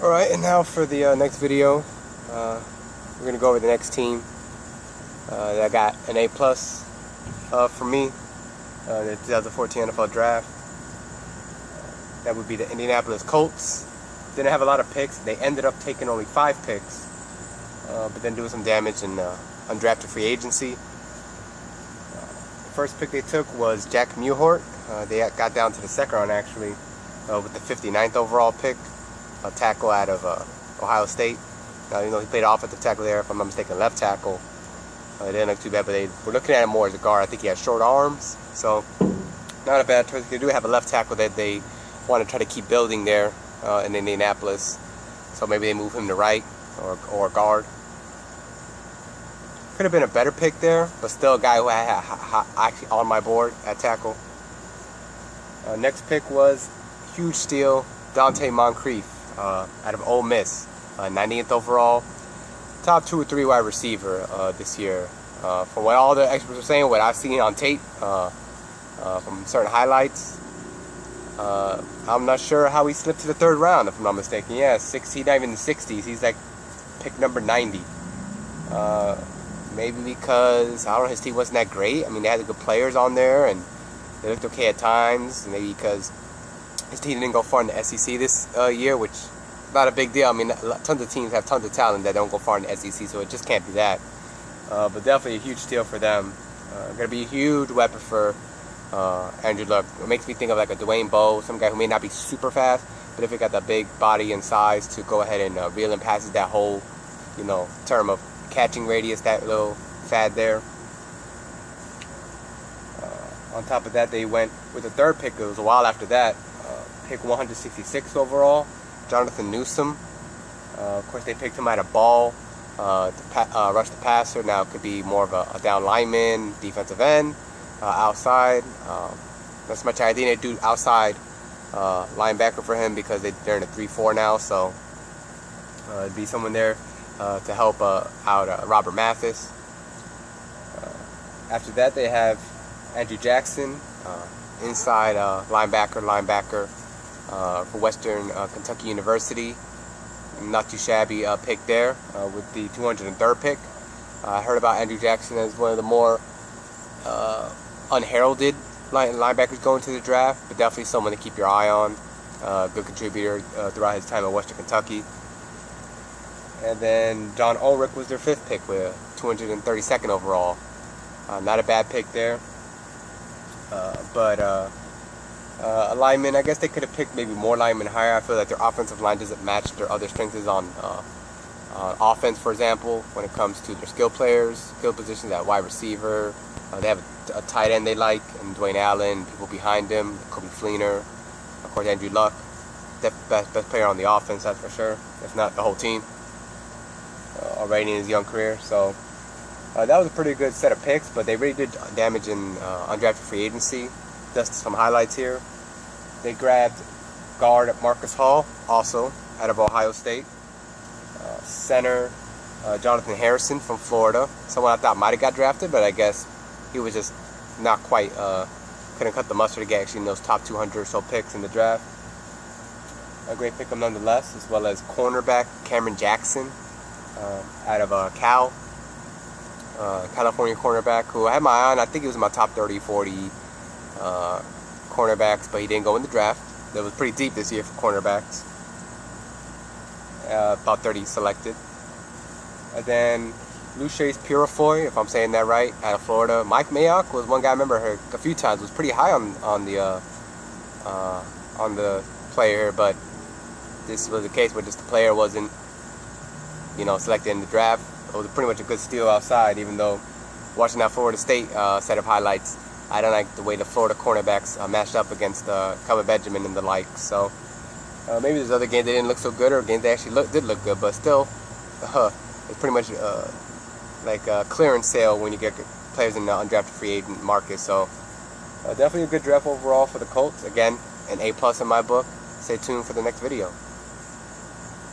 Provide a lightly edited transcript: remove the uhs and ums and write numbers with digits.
Alright, and now for the next video, we're going to go over the next team that got an A+ for me, the 2014 NFL Draft. That would be the Indianapolis Colts. Didn't have a lot of picks. They ended up taking only 5 picks, but then doing some damage in undrafted free agency. The first pick they took was Jack Mewhort. They got down to the second round actually, with the 59th overall pick. A tackle out of Ohio State. Now, he played offensive tackle there, if I'm not mistaken, left tackle. It didn't look too bad, but they were looking at him more as a guard. I think he has short arms, so not a bad choice. They do have a left tackle that they want to try to keep building there in Indianapolis, so maybe they move him to right or guard. Could have been a better pick there, but still a guy who I had actually on my board at tackle. Next pick was huge steal, Dante Moncrief. Out of Ole Miss, 90th overall, top 2 or 3 wide receiver this year. From what all the experts are saying, what I've seen on tape, from certain highlights, I'm not sure how he slipped to the 3rd round, if I'm not mistaken. Yeah, 60, not even the 60s. He's like pick number 90. Maybe because, I don't know, his team wasn't that great. I mean, they had the good players on there, and they looked okay at times. Maybe because his team didn't go far in the SEC this year, which is not a big deal. I mean, tons of teams have tons of talent that don't go far in the SEC, so it just can't be that. But definitely a huge steal for them. Going to be a huge weapon for Andrew Luck. It makes me think of like a Dwayne Bowe, some guy who may not be super fast, but if he got that big body and size to go ahead and reel in passes, that whole, term of catching radius, that little fad there. On top of that, they went with the 3rd pick. It was a while after that. Pick 166 overall, Jonathan Newsom. Of course, they picked him out of ball to rush the passer. Now it could be more of a down lineman, defensive end, outside. That's much I think they do outside linebacker for him because they're in a 3-4 now. So it'd be someone there to help out Robert Mathis. After that, they have Andrew Jackson, inside linebacker. For Western Kentucky University. Not too shabby pick there with the 203rd pick. I heard about Andrew Jackson as one of the more unheralded linebackers going to the draft, but definitely someone to keep your eye on. Good contributor throughout his time at Western Kentucky. And then John Ulrick was their 5th pick with 232nd overall. Not a bad pick there. But a lineman, I guess they could have picked maybe more linemen higher. I feel like their offensive line doesn't match their other strengths on offense, for example, when it comes to their skill players, skill positions at wide receiver. They have a tight end they like, and Dwayne Allen, people behind him, Kobe Fleener, of course Andrew Luck. Best player on the offense, that's for sure, if not the whole team, already in his young career. So that was a pretty good set of picks, but they really did damage in undrafted free agency. Just some highlights here. They grabbed guard Marcus Hall, also out of Ohio State. Center Jonathan Harrison from Florida. Someone I thought might have got drafted, but I guess he was just not quite, couldn't cut the mustard to get actually in those top 200 or so picks in the draft. A great pick nonetheless, as well as cornerback Cameron Jackson out of California cornerback, who I had my eye on. I think he was in my top 30, 40 cornerbacks, but he didn't go in the draft. That was pretty deep this year for cornerbacks. About 30 selected. And then Lucius Purifoy, if I'm saying that right, out of Florida. Mike Mayock was one guy I remember heard a few times, was pretty high on the player, but this was a case where just the player wasn't, selected in the draft. It was pretty much a good steal outside, even though watching that Florida State set of highlights, I don't like the way the Florida cornerbacks matched up against Kelvin Benjamin and the like. So maybe there's other games that didn't look so good, or games that actually did look good, but still, it's pretty much like a clearance sale when you get players in the undrafted free agent market. So definitely a good draft overall for the Colts. Again, an A+ in my book. Stay tuned for the next video.